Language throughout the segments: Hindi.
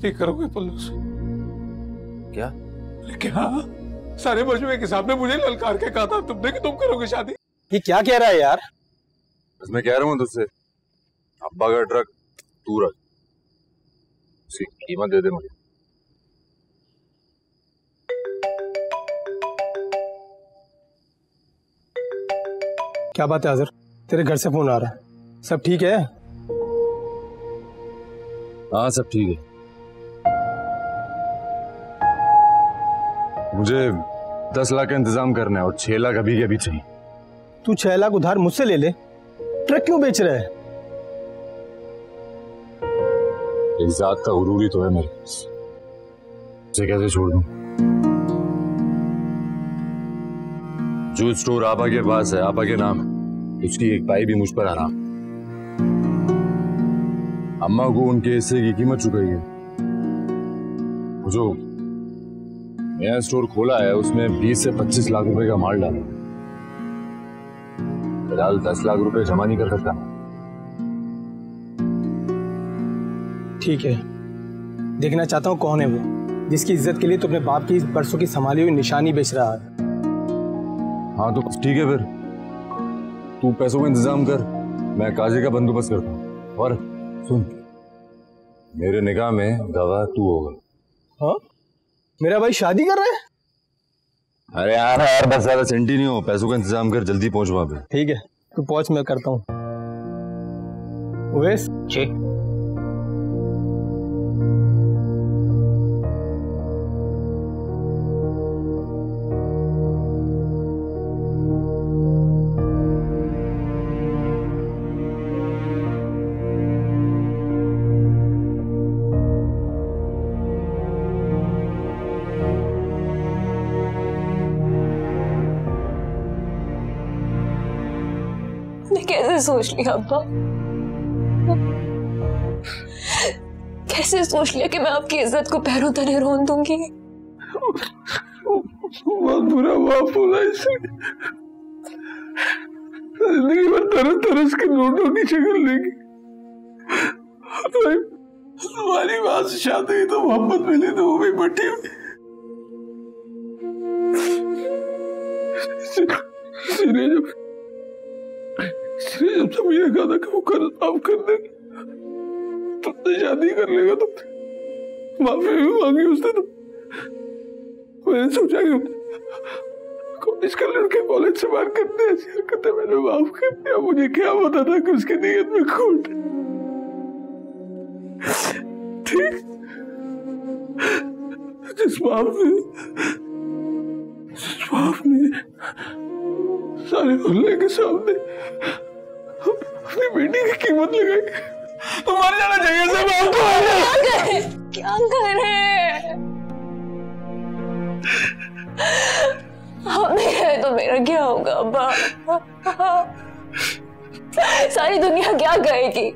शादी करोगे पल्लू से? क्या? क्या? सारे मजमे के सामने मुझे ललकार के कहा था तुमने कि तुम करोगे शादी। ये क्या कह रहा है यार? बस मैं कह रहा हूँ तुझसे, अब्बा का ट्रक तू रख, उसकी कीमत दे दे मुझे। क्या बात है आज़र? तेरे घर से फोन आ रहा है, सब ठीक है? हाँ सब ठीक है। मुझे 10 लाख का इंतजाम करना है और 6 लाख अभी के अभी चाहिए। तू 6 लाख उधार मुझसे ले ले, ट्रक क्यों बेच रहा है? एक जात का गुरूर ही तो है मेरे पास, उसे कैसे छोड़ दूं? जूस स्टोर आपा के पास है, आपा के नाम, उसकी एक पाई भी मुझ पर आराम। अम्मा को उनके हिस्से की कीमत चुकाई है। जो नया स्टोर खोला है उसमें 20 से 25 लाख रुपए का माल डाला। फिलहाल 10 लाख रुपए जमा नहीं कर सकता। ठीक है, देखना चाहता हूँ कौन है वो जिसकी इज्जत के लिए तू अपने बाप की बरसों की संभाली हुई निशानी बेच रहा है। हाँ तो ठीक है, फिर तू पैसों का इंतजाम कर, मैं काजी का बंदोबस्त करता हूँ। और सुन, मेरे निकाह में गवाह तू होगा। हाँ? मेरा भाई शादी कर रहा है? अरे यार बस ज्यादा सेंटी नहीं हो, पैसों का इंतजाम कर, जल्दी पहुंच वहां पे। ठीक है, तू पहुंच, मैं करता हूँ। ओवैस जी। कैसे सोच लिया अब्बा, कैसे सोच लिया कि मैं आपकी इज्जत को पैरों तले रोन दूंगी? बहुत बुरा बाप बोला इसे। जिंदगी भर तरस तरस के नोटों की शक्ल लेगी। तुम्हारी बात से शादी तो मोहब्बत मिली तो वो भी बटी हुई। जब सभी ने कहा था कि वो कर्ज माफ कर देगा, तुमसे शादी कर लेगा, तो माफी भी मांगी उसने। तो मैंने सोचा कि कॉलेज का लड़के कॉलेज से बाहर करते ऐसी हरकतें मैंने माफ कर दिया। मुझे क्या पता था कि उसकी नीयत में खोट। ठीक, जिस बाप ने सारे मोहल्ले के सामने अपनी बेटी की कीमत लगाई, तो मर जाना चाहिए सब आपको। क्या करे? हम नहीं रहे तो मेरा क्या होगा अब्बा? सारी दुनिया क्या कहेगी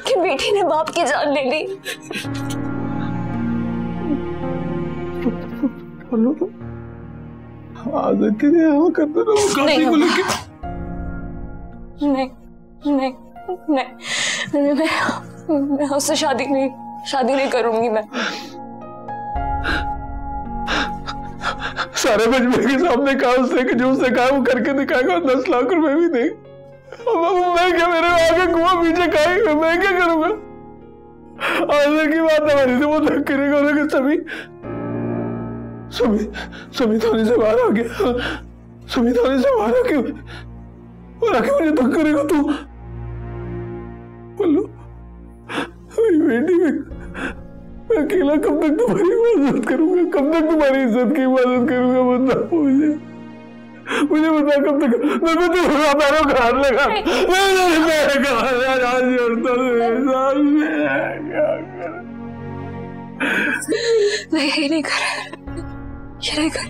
कि बेटी ने बाप की जान ले ली? आदत के लिए हाँ कर दो ना, वो काशी को लेके। नहीं नहीं नहीं, मैं उससे शादी नहीं करूंगी। मैं सारे मजमे के सामने कहा उसने कि जो उसने कहा वो करके दिखाएगा, 10 लाख रुपए भी नहीं। अब मैं क्या, मेरे आगे कुआं पीछे खाएगा, मैं क्या करूंगा? आदत की बात हमारी से वो धक्के करेगा कि सभी थाने से बाहर आ गया, सभी थाने से बाहर आके और आके मुझे धक्का करेगा। तू बोलो मेरी बेटी, मैं अकेला कब तक तुम्हारी इबादत करूंगा? कब तक तुम्हारी इज्जत की इबादत करूंगा? बता मुझे बता कब तक? मैं तो तुम्हारा पैरों का हाथ लगा, मैं ये नहीं कर, ये नहीं कर।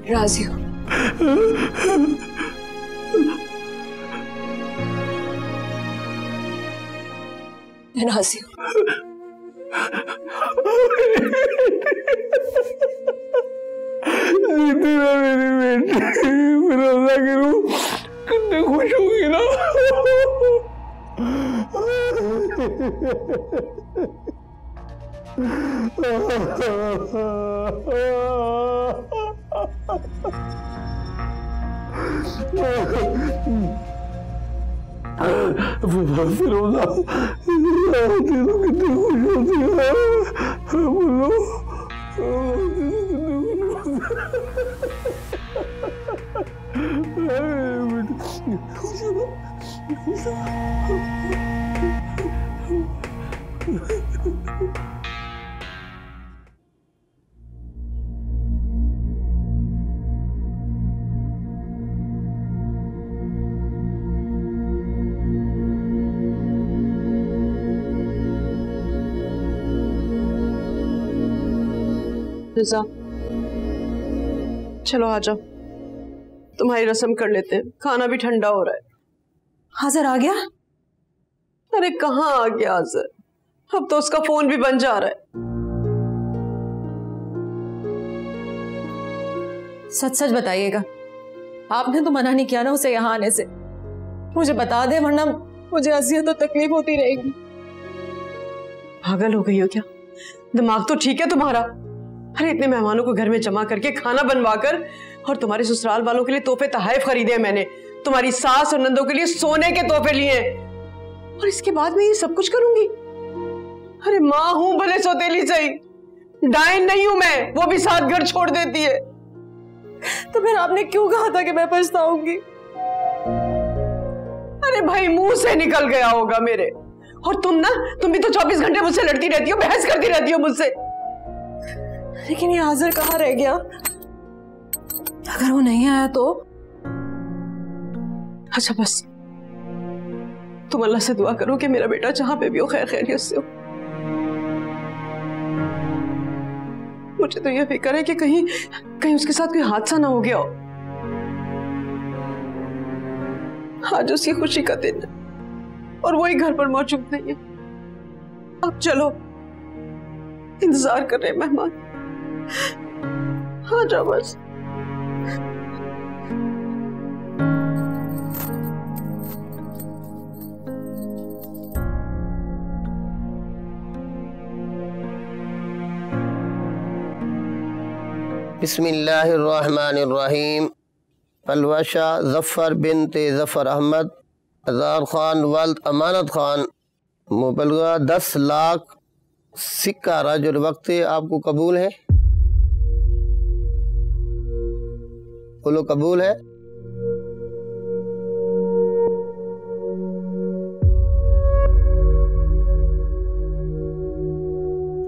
राजी हो? मैं राजी हूँ। जीती ना मेरी बेटी, भरोसा करूँ कितने खुश होगी ना। फिरोजा कितनी खुश होती है, बोलो रिजा, चलो आ जाओ, तुम्हारी रस्म कर लेते हैं, खाना भी ठंडा हो रहा है। हाजिर आ गया? अरे कहाँ आ गया हाजिर, अब तो उसका फोन भी बन जा रहा है। सच सच बताइएगा, आपने तो मना नहीं किया ना उसे यहाँ आने से? मुझे बता दे, वरना मुझे अजियत और तकलीफ होती रहेगी। पागल हो गई हो क्या? दिमाग तो ठीक है तुम्हारा? अरे इतने मेहमानों को घर में जमा करके खाना बनवा कर, और तुम्हारे ससुराल वालों के लिए तोहफे तोहफे खरीदे हैं मैंने, तुम्हारी सास और नंदों के लिए सोने के तोहफे लिए हैं, और इसके बाद मैं ये सब कुछ करूंगी? अरे माँ हूं भले सौतेली सही, डायन नहीं हूं मैं, वो भी साथ घर छोड़ देती है। तो फिर आपने क्यों कहा था कि मैं पछताऊंगी? अरे भाई मुंह से निकल गया होगा मेरे। और तुम भी तो 24 घंटे मुझसे लड़ती रहती हो, बहस करती रहती हो मुझसे। लेकिन ये हाजिर कहाँ रह गया? अगर वो नहीं आया तो? अच्छा बस, तुम अल्लाह से दुआ करो कि मेरा बेटा जहां पे भी हो खैर खैरियत से हो। मुझे तो यह फिक्र है कि कहीं उसके साथ कोई हादसा ना हो गया हो। आज उसकी खुशी का दिन है और वही घर पर मौजूद नहीं है। अब चलो, इंतजार कर रहे हैं मेहमान, आ जाओ बस। बिस्मिल्लाहिर्रहमानिर्रहीम। पलवशा ज़फ़र बिनते ज़फ़र अहमद अज़ार ख़ान वल्द अमानत ख़ान मुबलगा 10 लाख सिक्का राजुल वक्त आपको कबूल है? बोलो कबूल है?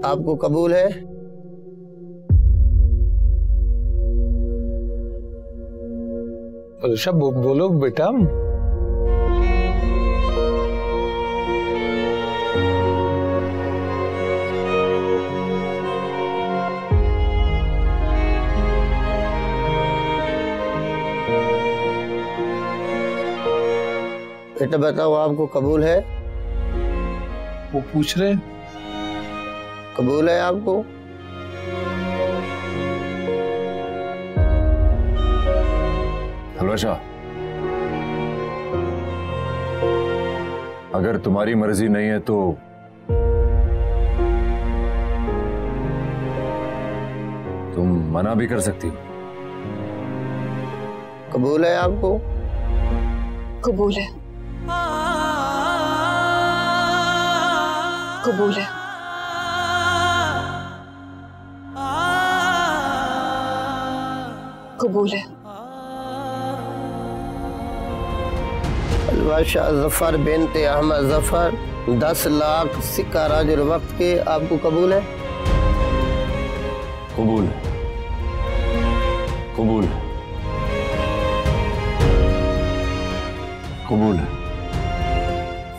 आपको कबूल है? ऋषभ बोलो बेटा। बेटा बताओ आपको कबूल है? वो पूछ रहे कबूल है आपको? हलवाशा, अगर तुम्हारी मर्जी नहीं है तो तुम मना भी कर सकती हो। कबूल है आपको? कबूल है, कबूल है। कबूल है। अलवाशा ज़फ़र बिनते अहमद ज़फ़र 10 लाख सिक्का राजुल वक्त के आपको कबूल है? कबूल, कबूल, कबूल।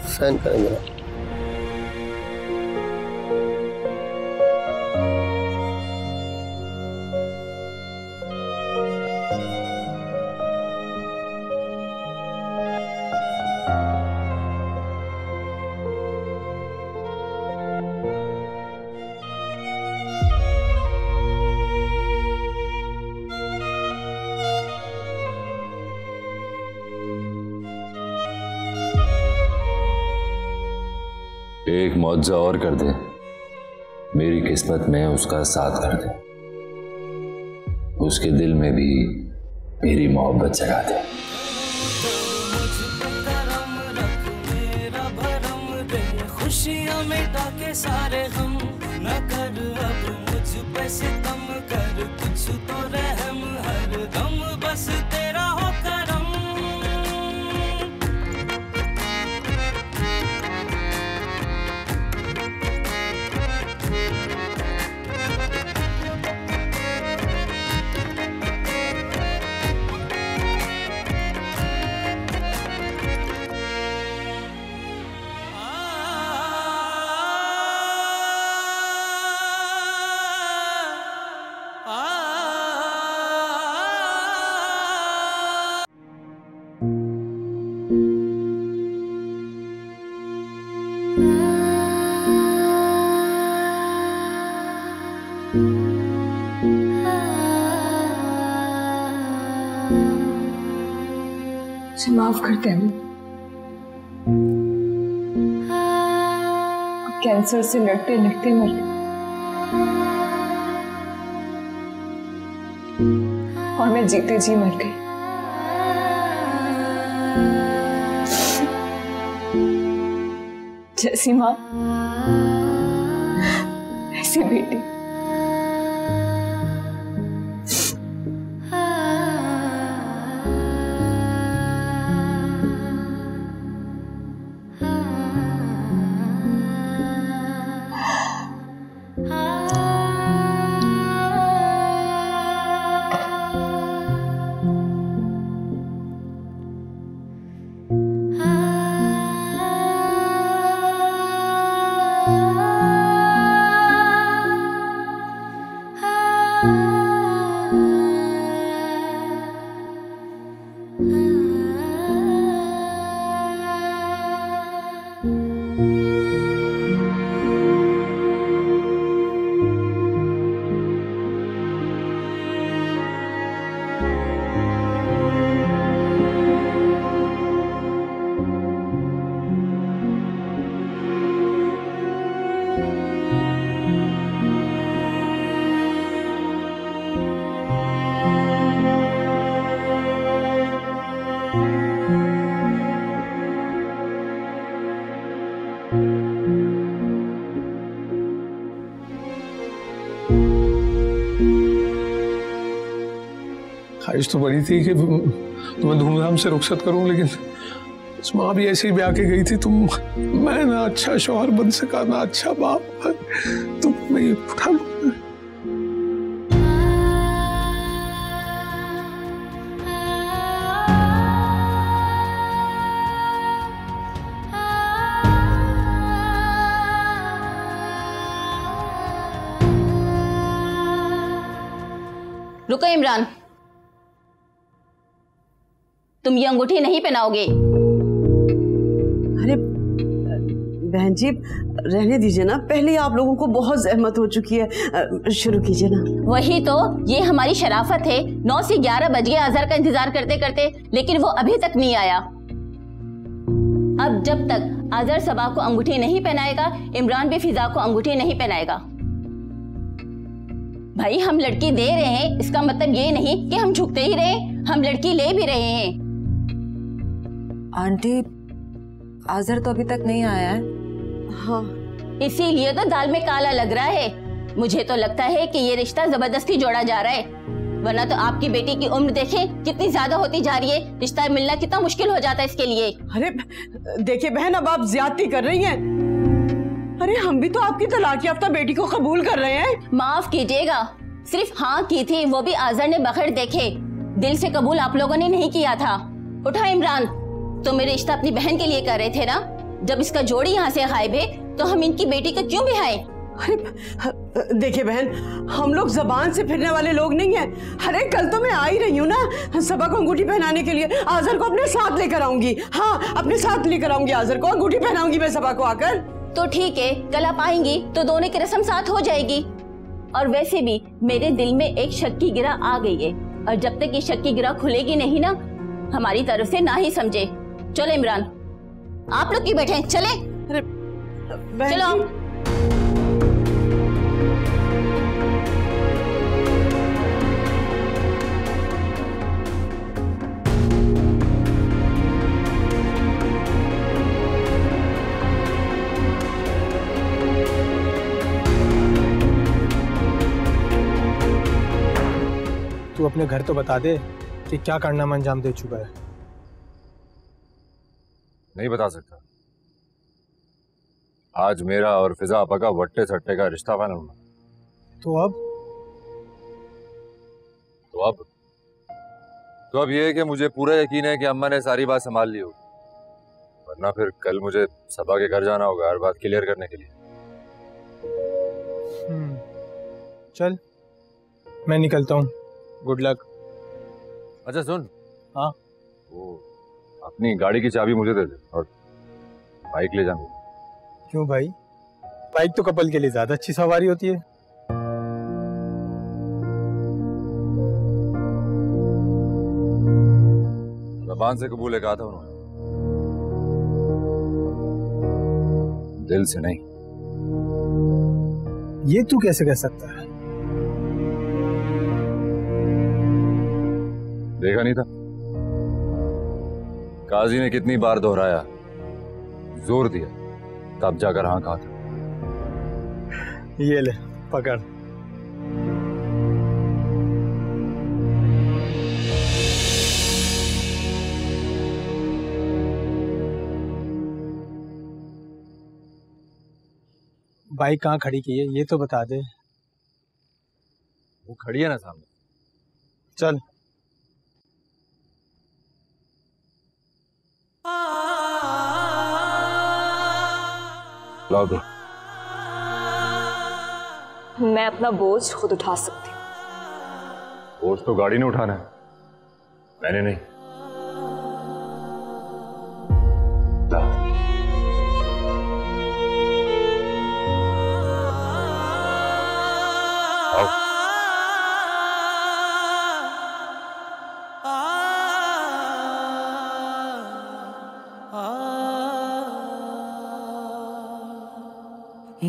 साइन करेंगे। एक मौजा और कर दे, मेरी किस्मत में उसका साथ कर दे, उसके दिल में भी मेरी मोहब्बत जगा दे। खुशियां मिटा के सारे गम न कर, अब मुझ पे सितम कर, कुछ तो रहम हर दम बस तेरा हो करम। मुझे माफ करते हैं। कैंसर से लड़ते लड़ते मर गए और मैं जीते जी मर गई। जैसी माँ ऐसी बेटी। ख्वाहिश तो बड़ी थी कि तुम्हें धूमधाम से रुखसत करूं, लेकिन उस माँ भी ऐसे ही ब्याह के गई थी। मैं ना अच्छा शौहर बन सका, ना अच्छा बाप। तुम मैं ये उठा लूं। रुको इमरान, तुम ये अंगूठी नहीं पहनाओगे। अरे बहन जी रहने दीजिए ना, पहले आप लोगों को बहुत जहमत हो चुकी है, शुरू कीजिए ना। वही तो, ये हमारी शराफत है। 9 से 11 बज गए अजहर का इंतजार करते करते, लेकिन वो अभी तक नहीं आया। अब जब तक अजहर सबा को अंगूठी नहीं पहनाएगा, इमरान भी फिजा को अंगूठी नहीं पहनाएगा। भाई हम लड़की दे रहे हैं, इसका मतलब ये नहीं कि हम झुकते ही रहे, हम लड़की ले भी रहे हैं। आंटी अजहर तो अभी तक नहीं आया है। हाँ इसीलिए तो दाल में काला लग रहा है। मुझे तो लगता है कि ये रिश्ता जबरदस्ती जोड़ा जा रहा है, वरना तो आपकी बेटी की उम्र देखें कितनी ज्यादा होती जा रही है, रिश्ता मिलना कितना मुश्किल हो जाता है इसके लिए। अरे देखिए बहन, अब आप ज्यादती कर रही हैं। अरे हम भी तो आपकी तलाक याफ्ता बेटी को कबूल कर रहे हैं। माफ कीजिएगा, सिर्फ हाँ की थी, वो भी अजहर ने बगैर देखे। दिल से कबूल आप लोगों ने नहीं किया था। उठा इमरान, तो मेरे रिश्ता अपनी बहन के लिए कर रहे थे ना। जब इसका जोड़ी यहाँ से गायब है तो हम इनकी बेटी को क्यों बिहाए? अरे देखिए बहन, हम लोग जबान से फिरने वाले लोग नहीं हैं। अरे कल तो मैं आ ही रही हूँ ना सबा को अंगूठी पहनाने के लिए। अजहर को अपने साथ लेकर आऊंगी। हाँ अपने साथ लेकर आऊंगी, अजहर को अंगूठी पहनाऊंगी मैं सबा को आकर। तो ठीक है, कल आप आएंगी तो दोनों की रस्म साथ हो जाएगी। और वैसे भी मेरे दिल में एक शक की गिरा आ गई है, और जब तक ये शक की गिरा खुलेगी नहीं ना, हमारी तरफ से ना ही समझे। चलो इमरान, आप लोग क्यों बैठे हैं, चले। अरे चलो तू अपने घर तो बता दे कि क्या कारनामा अंजाम दे चुका है। नहीं बता सकता। आज मेरा और फिजा आपा का वट्टे सट्टे का रिश्ता फाइनल हुआ। तो अब ये है कि मुझे पूरा यकीन है कि अम्मा ने सारी बात संभाल ली होगी, वरना फिर कल मुझे सबा के घर जाना होगा हर बात क्लियर करने के लिए। चल मैं निकलता हूँ, गुड लक। अच्छा सुन, हाँ वो अपनी गाड़ी की चाबी मुझे दे दे और बाइक ले जाना। क्यों भाई? बाइक तो कपल के लिए ज्यादा अच्छी सवारी होती है। ज़बान से कबूल कहा था उन्होंने, दिल से नहीं। ये तू कैसे कह सकता है? देखा नहीं था काजी ने कितनी बार दोहराया, जोर दिया, तब जाकर हाँ कहा था। ये ले पकड़। बाइक कहाँ खड़ी की है ये तो बता दे। वो खड़ी है ना सामने। चल। लाओ दो। मैं अपना बोझ खुद उठा सकती हूँ। बोझ तो गाड़ी ने उठाना है, मैंने नहीं।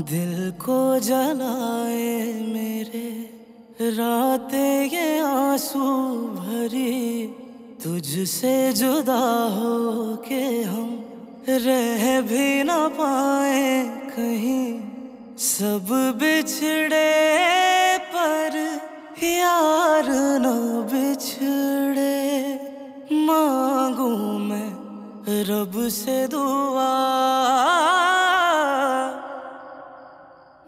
दिल को जलाए मेरे रातें ये आंसू भरी, तुझसे जुदा हो के हम रह भी ना पाए कहीं। सब बिछड़े पर यार न बिछड़े, मांगू मैं रब से दुआ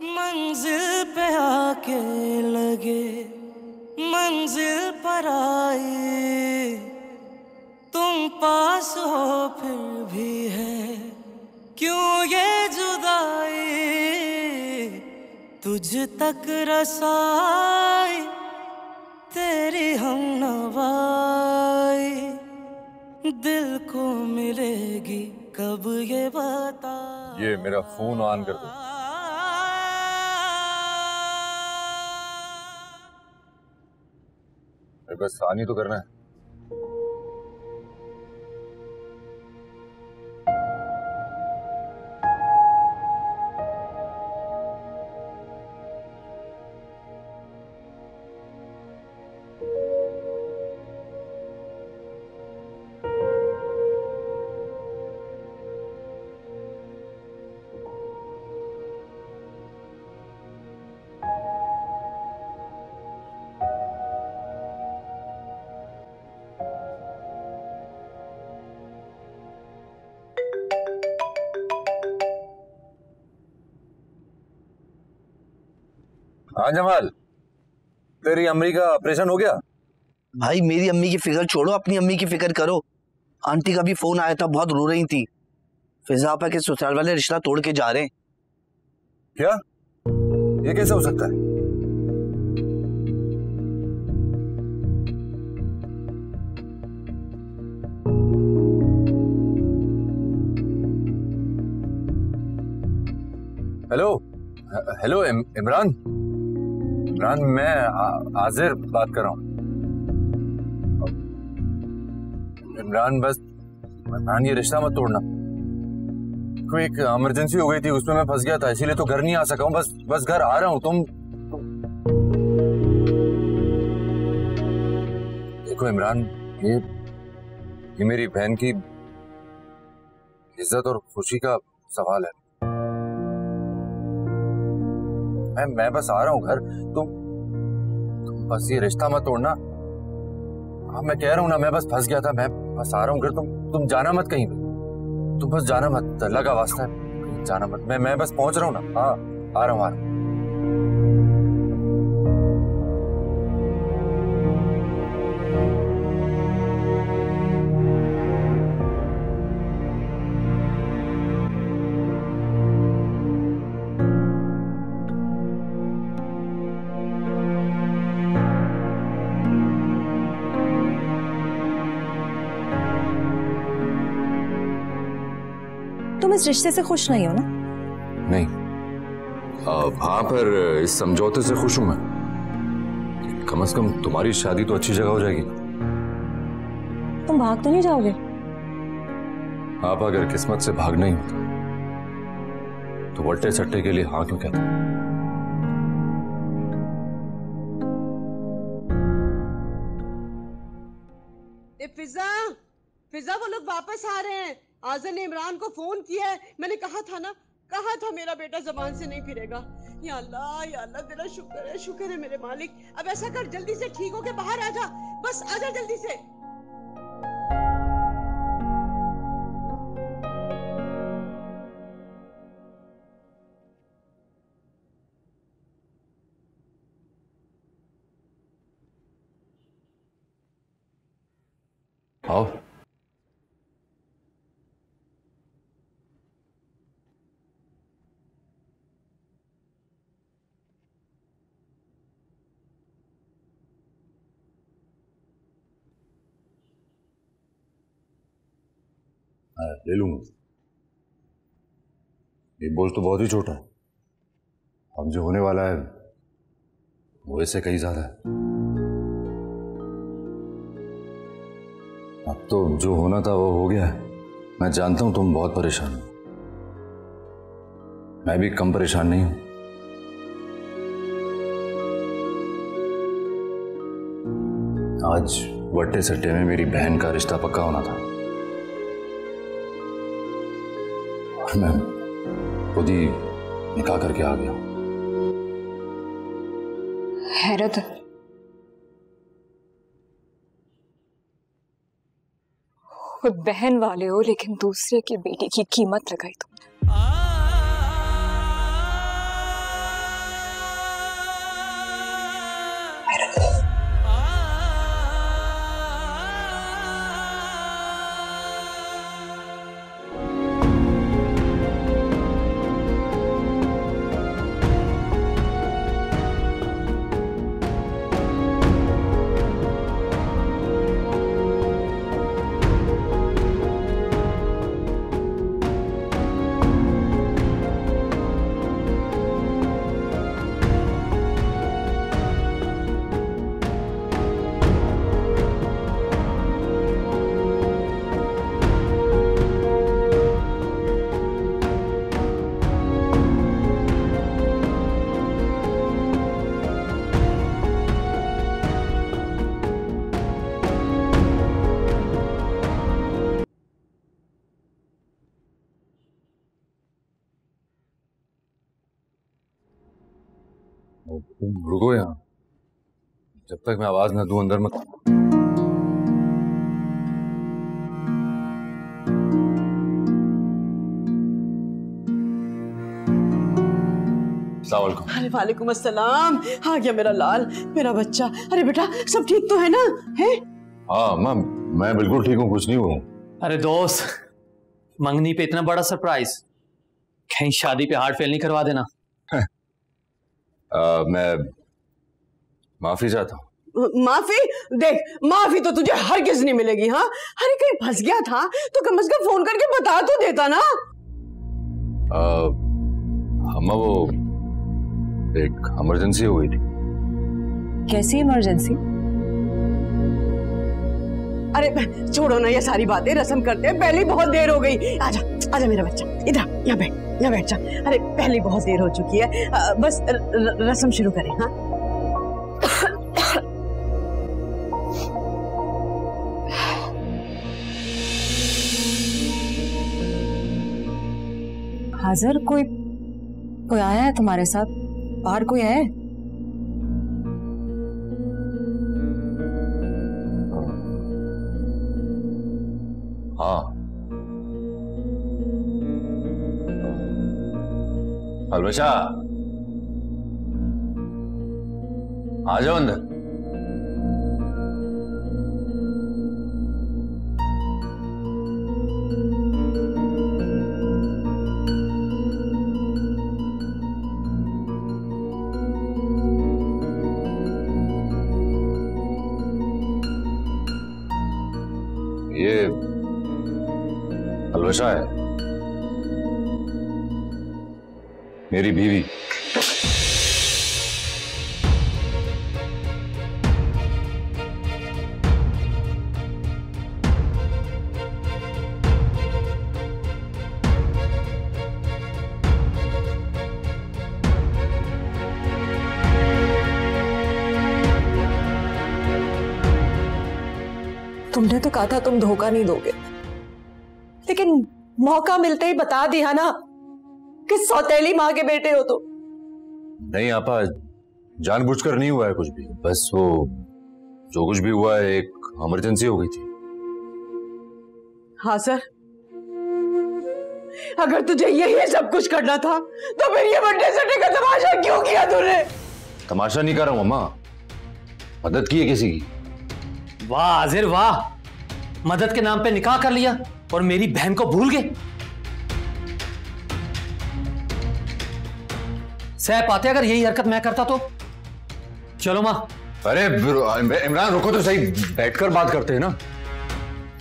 मंजिल पे आके लगे मंजिल पर आई। तुम पास हो फिर भी है क्यों ये जुदाई, तुझ तक रसाई तेरी हम नवाई। दिल को मिलेगी कब ये बता। ये मेरा फोन ऑन कर दो। बस आनी तो करना है। हाँ जमाल, तेरी अम्मी का ऑपरेशन हो गया? भाई मेरी अम्मी की फिक्र छोड़ो, अपनी अम्मी की फिक्र करो। आंटी का भी फोन आया था, बहुत रो रही थी। फिजा आपा के ससुराल वाले रिश्ता तोड़ के जा रहे हैं। क्या? ये कैसे हो सकता है? हेलो हेलो इमरान, मैं आजिर बात कर रहा हूँ। इमरान बस, इमरान ये रिश्ता मत तोड़ना, कोई एक इमरजेंसी हो गई थी, उसमें मैं फंस गया था, इसीलिए तो घर नहीं आ सका हूँ। बस घर आ रहा हूँ। तुम देखो इमरान, ये मेरी बहन की इज्जत और खुशी का सवाल है। मैं बस आ रहा हूँ घर। तुम बस ये रिश्ता मत तोड़ना। हाँ मैं कह रहा हूँ ना, मैं बस फंस गया था। मैं बस आ रहा हूँ घर। तुम जाना मत कहीं पे। तुम बस जाना मत, अल्लाह का वास्ता है जाना मत। मैं बस पहुंच रहा हूँ ना। हाँ आ रहा हूँ। तुम इस रिश्ते से खुश नहीं हो ना? नहीं, हाँ पर इस समझौते से खुश हूं मैं। कम से कम तुम्हारी शादी तो अच्छी जगह हो जाएगी। तुम भाग तो नहीं जाओगे? आप अगर किस्मत से भाग नहीं होता तो वट्टे सट्टे के लिए हाँ क्यों कहते? फिजा वो लोग वापस आ रहे हैं। आज़र ने इमरान को फोन किया है। मैंने कहा था मेरा बेटा जबान से नहीं फिरेगा। या अल्लाह तेरा शुक्र है मेरे मालिक। अब ऐसा कर, जल्दी से ठीक होके बाहर आ जा। बस आ जा जल्दी से। आओ। ले लूंगा। ये बोझ तो बहुत ही छोटा है। अब जो होने वाला है वो इससे कहीं ज्यादा है। अब तो जो होना था वो हो गया है। मैं जानता हूं तुम बहुत परेशान हो। मैं भी कम परेशान नहीं हूं। आज वट्टे सट्टे में मेरी बहन का रिश्ता पक्का होना था और मैं खुद ही निकाह करके आ गया। हैरत है। खुद बहन वाले हो लेकिन दूसरे की बेटी की कीमत लगाई तुमने। रुको यहाँ, जब तक मैं आवाज ना दूं अंदर मत। वालेकुम अस्सलाम। आ गया मेरा लाल, मेरा बच्चा। अरे बेटा सब ठीक तो है ना? है? हाँ माँ, मैं बिल्कुल ठीक हूँ, कुछ नहीं हुआ। अरे दोस्त, मंगनी पे इतना बड़ा सरप्राइज, कहीं शादी पे हार्ट फेल नहीं करवा देना। मैं माफी चाहता हूँ। माफी? देख, माफी तो तुझे हरगिज नहीं मिलेगी। हाँ, अरे कहीं फंस गया था तो कम से कम फोन करके बता तो देता ना। अम्मा वो एक इमरजेंसी हो गई थी। कैसी इमरजेंसी? अरे छोड़ो ना ये सारी बातें, रस्म करते हैं, पहले बहुत देर हो गई। आजा आजा मेरा बच्चा, इधर यहाँ बैठ जा। अरे पहले बहुत देर हो चुकी है, बस रस्म शुरू करें। हाँ हाजिर, कोई आया है तुम्हारे साथ? बाहर कोई है? हाँ, अलबशा आ जाओ अंदर। ये अलबशा है, मेरी बीवी। तुमने तो कहा था तुम धोखा नहीं दोगे, लेकिन मौका मिलते ही बता दिया ना कि सौतेली माँ के बेटे हो। तो नहीं आपा, जानबूझकर नहीं हुआ है कुछ भी, बस वो जो कुछ भी हुआ है एक इमरजेंसी हो गई थी। हाँ सर, अगर तुझे यही सब कुछ करना था तो फिर ये बर्थडे सटे का तमाशा क्यों किया तूने? तमाशा नहीं कर रहा हूं अम्मा, मदद की है किसी की। वाह आजिर वाह, मदद के नाम पे निकाह कर लिया और मेरी बहन को भूल गए। सह पाते अगर यही हरकत मैं करता तो। चलो मां। अरे इमरान रुको तो सही, बैठकर बात करते हैं ना,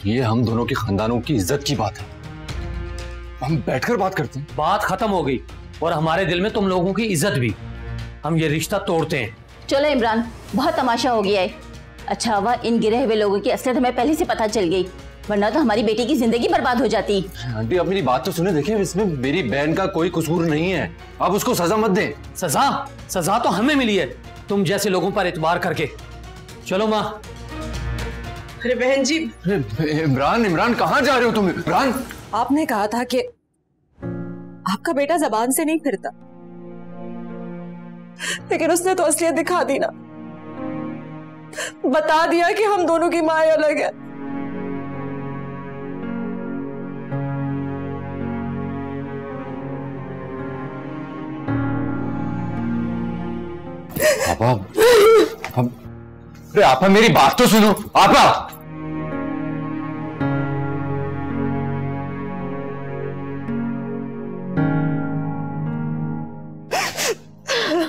ये हम दोनों के खानदानों की इज्जत की बात है, हम बैठकर बात करते हैं। बात खत्म हो गई और हमारे दिल में तुम लोगों की इज्जत भी। हम ये रिश्ता तोड़ते हैं। चलो इमरान, बहुत तमाशा हो गया है। अच्छा हुआ इन गिरे हुए लोगों की असलियत हमें पहले से पता चल गई, वरना तो हमारी बेटी की जिंदगी बर्बाद हो जाती। आंटी आप मेरी बात तो सुने, देखिए इसमें मेरी बहन का कोई कसूर नहीं है, आप उसको सजा मत दें। सजा तो हमें मिली है तुम जैसे लोगों पर एतबार करके। चलो माँ। अरे बहन जी। इमरान कहाँ जा रहे हो तुम? इमरान, आपने कहा था कि आपका बेटा जबान से नहीं फिरता, लेकिन उसने तो असलियत दिखा दी ना, बता दिया कि हम दोनों की माँ अलग है। अरे आपा मेरी बात तो सुनो।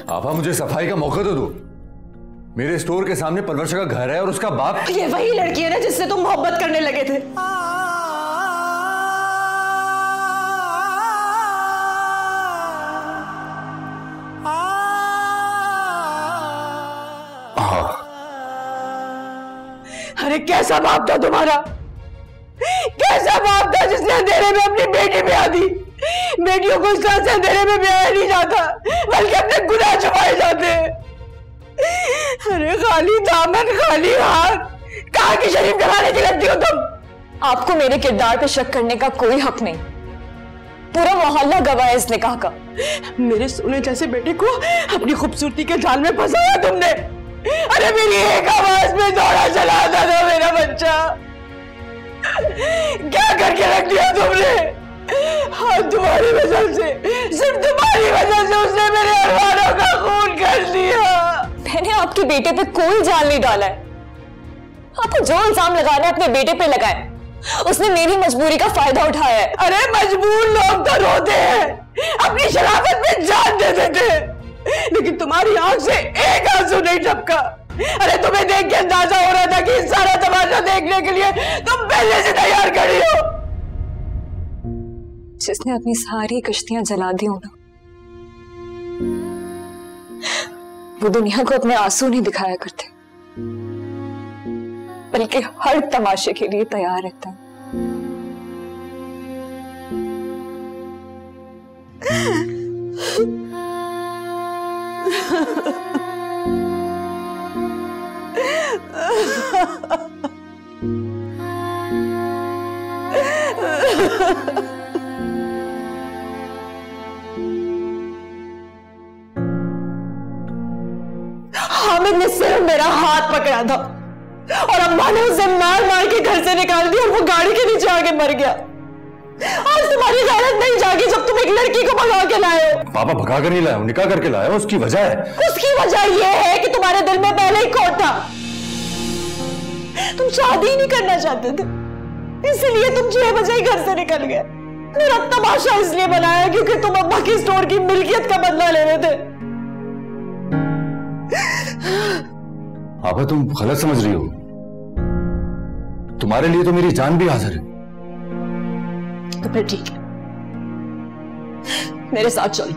आपा मुझे सफाई का मौका तो दो। मेरे स्टोर के सामने परवरशा का घर है और उसका बाप। ये वही लड़की है ना जिससे तुम मोहब्बत करने लगे थे। अरे कैसा बाप था तुम्हारा, कैसा बाप था जिसने अंधेरे में अपनी बेटी ब्याह दी। बेटियों को इस तरह से अंधेरे में ब्याह नहीं जाता, बल्कि अपने गुनाह छुपाए जाते। अरे खाली दामन खाली हाथ, कहाँ की शरीफ घराने की लगती हो तुम? आपको मेरे किरदार पे शक करने का कोई हक नहीं, पूरा मोहल्ला गवाह है इस निकाह का। मेरे सोने जैसे बेटे को अपनी खूबसूरती के जाल में फंसाया तुमने। अरे मेरी एक आवाज में दौड़ा चला था ना मेरा बच्चा, क्या करके रख दिया तुमने? हाँ तुम्हारी वजह से, सिर्फ तुम्हारी वजह से उसने मेरे अरमानों का खून कर दिया। मैंने आपके बेटे पे कोई जाल नहीं डाला है, आपको जो इल्जाम लगाना है अपने बेटे पे लगाए, उसने मेरी मजबूरी का फायदा उठाया है। अरे मजबूर लोग तो रोते हैं, अपनी शराफत में जान दे देते हैं, लेकिन तुम्हारी आंख से एक आंसू नहीं टपका। अरे तुम्हें देख के अंदाजा हो रहा था कि सारा तमाशा देखने के लिए तुम पहले से तैयार खड़ी हो। जिसने अपनी सारी कश्तियां जला दी हो ना, वो दुनिया को अपने आंसू नहीं दिखाया करते, बल्कि हर तमाशे के लिए तैयार रहता है। हामिद ने सिर्फ मेरा हाथ पकड़ा था और अम्मा ने उसे मार मार के घर से निकाल दिया और वो गाड़ी के नीचे आके मर गया। आज तुम्हारी गैरत नहीं जागी जब तुम एक लड़की को भगा के लाए हो। पापा भगा कर नहीं लाया, निकाह करके लाया, उसकी वजह है। उसकी वजह यह है कि तुम्हारे दिल में पहले ही खोट था। तुम शादी ही नहीं करना चाहते थे, इसलिए तुम 6 बजे ही घर से निकल गए। मेरा तमाशा इसलिए बनाया क्योंकि तुम अब्बा की स्टोर की मिल्कियत का बदला ले रहे थे। पापा तुम गलत समझ रही हो, तुम्हारे लिए तो मेरी जान भी हाजिर है। तो फिर ठीक है, मेरे साथ चलो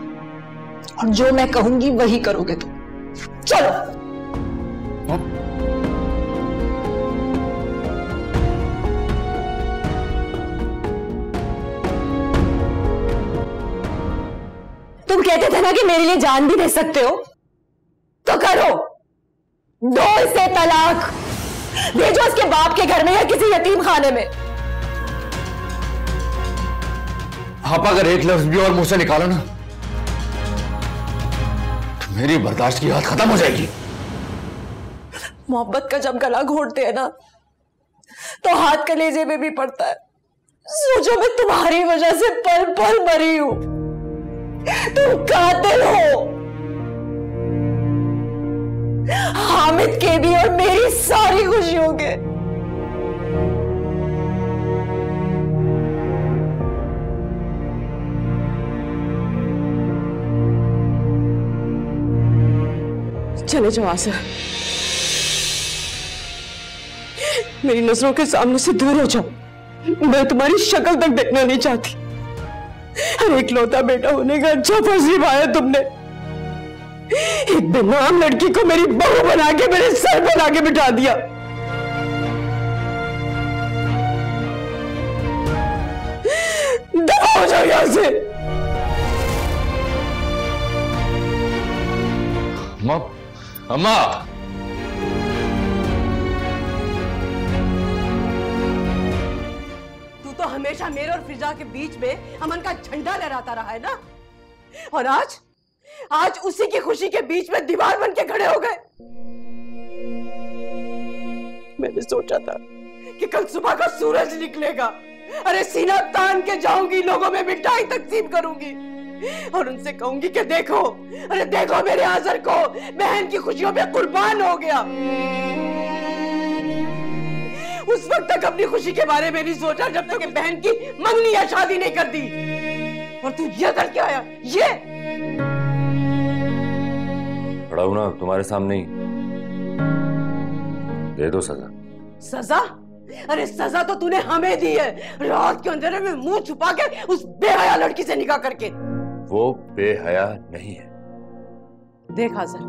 और जो मैं कहूंगी वही करोगे तुम। चलो। तुम कहते थे ना कि मेरे लिए जान भी दे सकते हो, तो करो। दो इसे तलाक, भेजो उसके बाप के घर में या किसी यतीम खाने में। पापा अगर एक लफ्ज भी और मुंह से निकाला ना तो मेरी बर्दाश्त की हद खत्म हो जाएगी। मोहब्बत का जब गला घोटते हैं ना तो हाथ कलेजे में भी पड़ता है। सोचो मैं तुम्हारी वजह से पल पल मरी हूं, तुम कातिल हो। हामिद के भी और मेरी सारी खुशियों के। चले जाओ आसिर, मेरी नजरों के सामने से दूर हो जाओ। मैं तुम्हारी शक्ल तक देखना नहीं चाहती। हर एक लौता बेटा होने का अच्छा फर्ज निभाया तुमने। एक बेनाम लड़की को मेरी बहू बना के मेरे सर पर लाके बिठा दिया। दफा हो जाओ यहां से। अम्मा, तू तो हमेशा मेरे और फिजा के बीच में अमन का झंडा लहराता रहा है ना, और आज उसी की खुशी के बीच में दीवार बन के खड़े हो गए। मैंने सोचा था कि कल सुबह का सूरज निकलेगा, अरे सीना तान के जाऊंगी, लोगों में मिठाई तकसीम करूंगी और उनसे कहूंगी कि देखो, अरे देखो मेरे आज़र को, बहन की खुशियों में कुर्बान हो गया। उस वक्त तक अपनी खुशी के बारे में नहीं सोचा जब तक बहन की मंगनी या शादी नहीं कर दी। और तू ये करके आया, ये खड़ा हूं ना तुम्हारे सामने ही, दे दो सजा। सजा? अरे सजा तो तूने हमें दी है, रात के अंधेरे में मुंह छुपा के उस बेहया लड़की से निकाह करके। वो बेहया नहीं है। देख आज़र,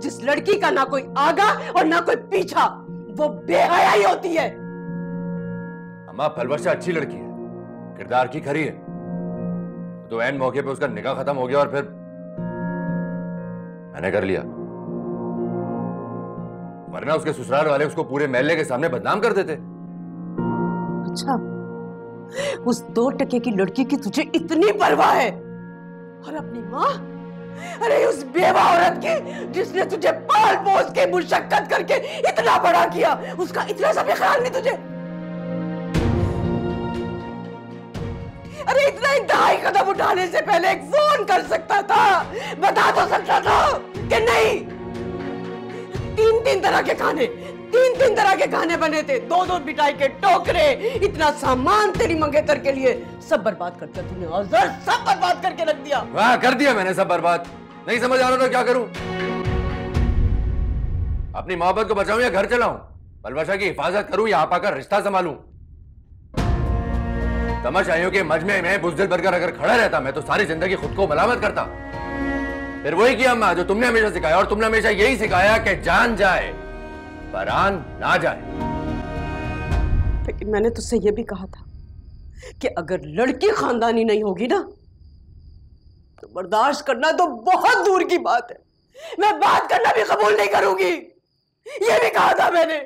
जिस लड़की का ना कोई आगा और ना कोई पीछा, वो बेहया ही होती है। अम्मा पलवश अच्छी लड़की है, किरदार की खरी है, तो ऐन मौके पे उसका निकाह खत्म हो गया और फिर मैंने कर लिया, वरना उसके ससुराल वाले उसको पूरे महल्ले के सामने बदनाम कर देते। अच्छा, उस 2 टके की लड़की की तुझे इतनी परवाह है? और अपनी माँ, अरे उस बेवा औरत की जिसने तुझे पाल पोस के मुशक्कत करके इतना बड़ा किया, उसका इतना सा भी ख्याल नहीं तुझे? अरे इतना इंतहाई कदम उठाने से पहले एक फोन कर सकता था, बता तो सकता था कि नहीं। 3 तरह के खाने, 3 तरह के खाने बने थे, 2 मिठाई के टोकरे, इतना सामान तेरी मंगेतर के लिए, सब बर्बाद कर दिया तूने आज़र, सब बर्बाद करके रख दिया। वाह, कर दिया मैंने सब बर्बाद। नहीं समझ आ रहा तो क्या करूं? अपनी मोहब्बत को बचाऊं या घर चलाऊं? पलवशा की हिफाजत करूं या आप आकर रिश्ता संभालूं? तमाशाइयों के मजमे में बुज़दिल बनकर अगर खड़ा रहता मैं तो सारी जिंदगी खुद को मलामत करता। फिर वही किया अम्मा जो तुमने हमेशा सिखाया, और तुमने हमेशा यही सिखाया कि जान जाए बारान ना जाए। लेकिन मैंने तुझसे यह भी कहा था कि अगर लड़की खानदानी नहीं होगी ना तो बर्दाश्त करना तो बहुत दूर की बात है, मैं बात करना भी कबूल नहीं करूंगी, ये भी कहा था मैंने।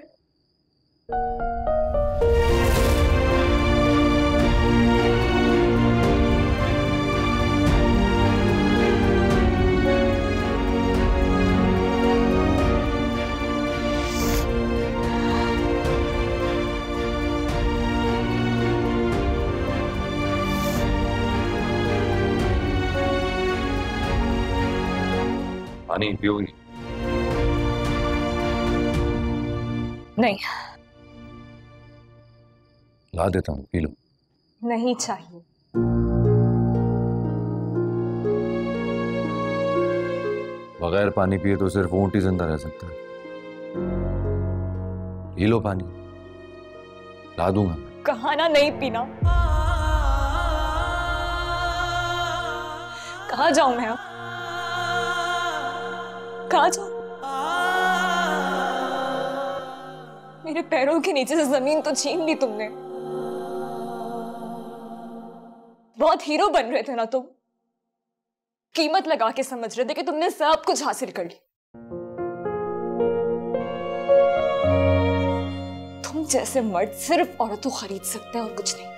पानी पियोगी? नहीं। ला देता हूँ, पी लो। नहीं चाहिए। बगैर पानी पिए तो सिर्फ ऊंट ही जिंदा रह सकता है। पी लो पानी, ला दूंगा। कहा ना नहीं पीना। कहाँ जाऊं मैं अब? कहाँ जाऊं? मेरे पैरों के नीचे से जमीन तो छीन ली तुमने। बहुत हीरो बन रहे थे ना तुम, कीमत लगा के समझ रहे थे कि तुमने सब कुछ हासिल कर ली। तुम जैसे मर्द सिर्फ औरत को खरीद सकते हैं और कुछ नहीं।